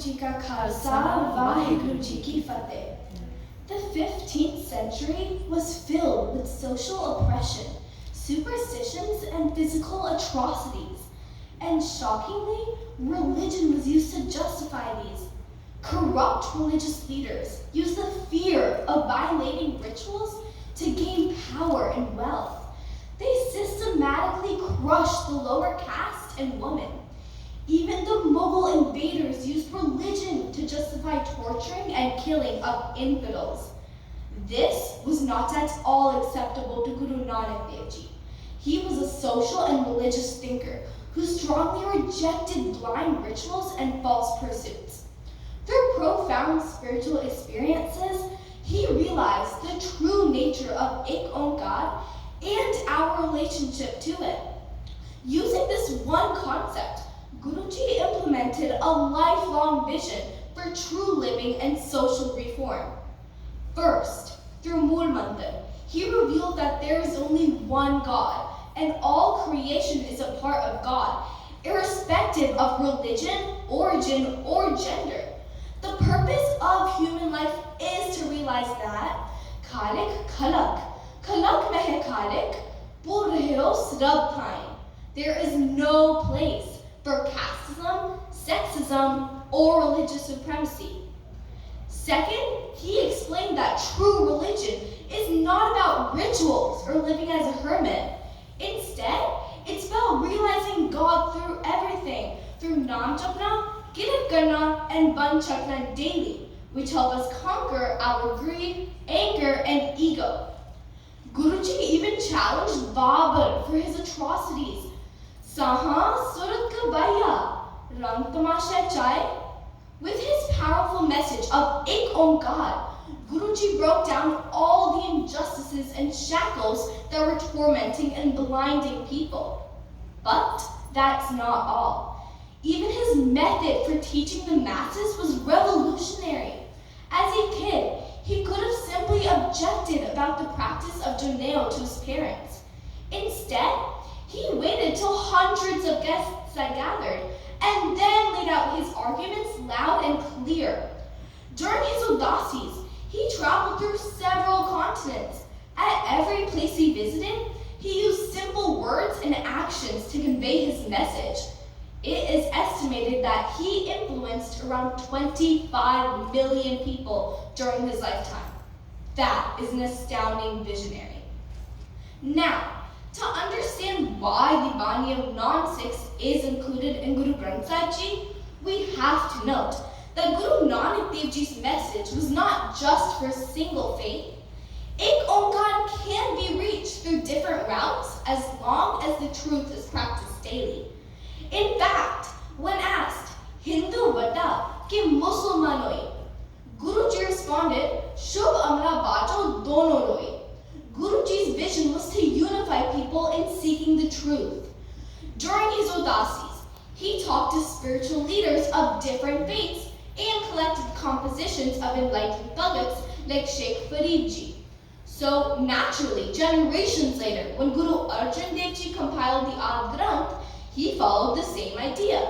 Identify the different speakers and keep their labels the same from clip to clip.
Speaker 1: जी का खालसा, वाहिगुरु जी की fateh. The 15th century was filled with social oppression, superstitions, and physical atrocities. And shockingly, religion was used to justify these. Corrupt religious leaders used the fear of violating rituals to gain power and wealth. They systematically crushed the lower caste and women. Even the Mughal invaders used religion to justify torturing and killing of infidels. This was not at all acceptable to Guru Nanak Dev Ji. He was a social and religious thinker who strongly rejected blind rituals and false pursuits. Through profound spiritual experiences, he realized the true nature of Ek Onkar and our relationship to it. Using this one concept, Guruji implemented a lifelong vision for true living and social reform. First, through Mool Mandir, he revealed that there is only one God, and all creation is a part of God, irrespective of religion, origin, or gender. The purpose of human life is to realize that Khalik Khalak, Khalak Mehe Khalik, Pur Rahero Srab Thain. There is no place for casteism, sexism, or religious supremacy. Second, he explained that true religion is not about rituals or living as a hermit. Instead, it's about realizing God through everything, through Nam Chapna, Kirat Karna, and Ban Chakna daily, which help us conquer our greed, anger, and ego. Guruji even challenged Babur for his atrocities. Saha Surat Ka Baya, Rang Tamasha Chai. With his powerful message of Ek Onkar, Guruji broke down all the injustices and shackles that were tormenting and blinding people. But that's not all. Even his method for teaching the masses was revolutionary. As a kid, he could have simply objected about the practice of Joneo to his parents. Instead, he waited till hundreds of guests had gathered and then laid out his arguments loud and clear. During his udasis, he traveled through several continents. At every place he visited, he used simple words and actions to convey his message. It is estimated that he influenced around 25 million people during his lifetime. That is an astounding visionary. Now, to understand why the Bani of non-Sikhs is included in Guru Granth Sahib Ji, we have to note that Guru Nanak Dev Ji's message was not just for a single faith. Ek Onkar can be reached through different routes as long as the truth is practiced daily. In fact, when asked, Hindu vada ke Musalman hoi, Guruji responded, Shubh amra bajo dono roi. Guruji's vision was to unify people in seeking the truth. During his udasis, he talked to spiritual leaders of different faiths and collected compositions of enlightened Bhagats like Sheikh Farid Ji. So naturally, generations later, when Guru Arjan Dev Ji compiled the Ad Granth, he followed the same idea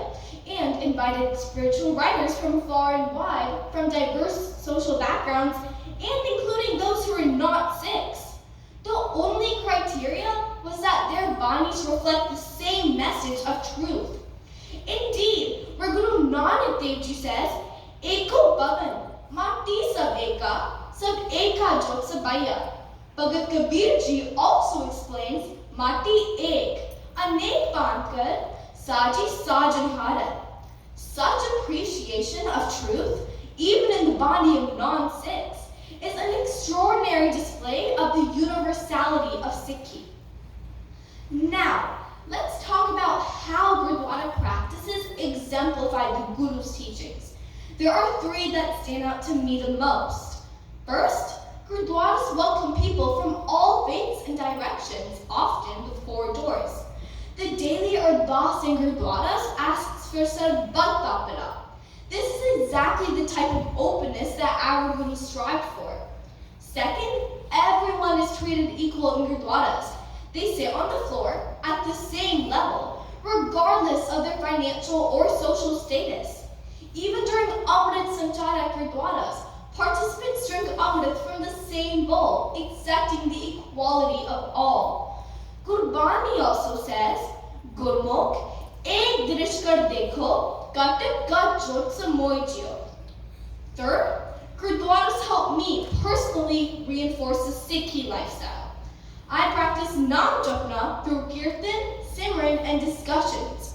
Speaker 1: and invited spiritual writers from far and wide, from diverse social backgrounds, and including those who were not Sikhs. The only criteria was that their banis reflect the same message of truth. Indeed, where Guru Nanak Dev Ji says, Eko Bhavan, Mati Sab Eka Jot Sabaya. Bhagat Kabir Ji also explains, Mati Ek, Anek Bankar, Saji Sajan Harat. Such appreciation of truth, even in the body of non-Sikhs, is an extraordinary display of the universality of Sikhi. Now, let's talk about how Gurdwara practices exemplify the Guru's teachings. There are three that stand out to me the most. First, Gurdwaras welcome people from all faiths and directions, often with 4 doors. The daily Ardas in Gurdwaras asks for Sarbat Tapara. This is exactly the type of openness that our Guru strived for. Second, everyone is treated equal in Gurdwaras. They sit on the floor at the same level, regardless of their financial or social status. Even during Prashad at Gurdwaras, participants drink Amrit from the same bowl, accepting the equality of all. Gurbani also says, Gurmukh, ek dirishkar dekho, katak ka jot samoijyo. Third, Gurdwaras help me personally reinforce the Sikhi lifestyle. I practice Nam Japna through Kirtan, Simran, and discussions.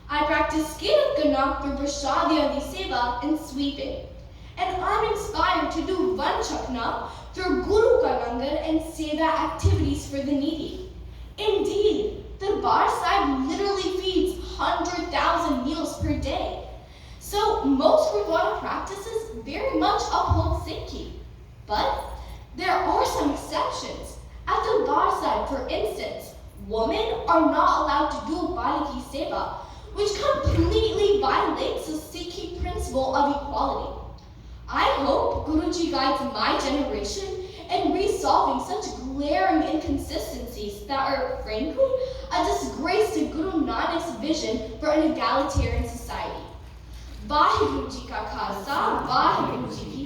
Speaker 1: I practice Kirat Gana through Prashadya Seva and sweeping. And I'm inspired to do Van Chakna through Guru Ka Langar and Seva activities for the needy. Indeed, Darbar Sahib literally feeds 100,000 meals per day. So most Gurdwara practices very much uphold Sikhi. But there are some exceptions. At Darbar Sahib, for instance, women are not allowed to do Baliki Seva, which completely violates the Sikhi principle of equality. I hope Guruji guides my generation in resolving such glaring inconsistencies that are, frankly, a disgrace to Guru Nanak's vision for an egalitarian society. Vaheguru Ji Ka Khalsa, Vaheguru Ji Ki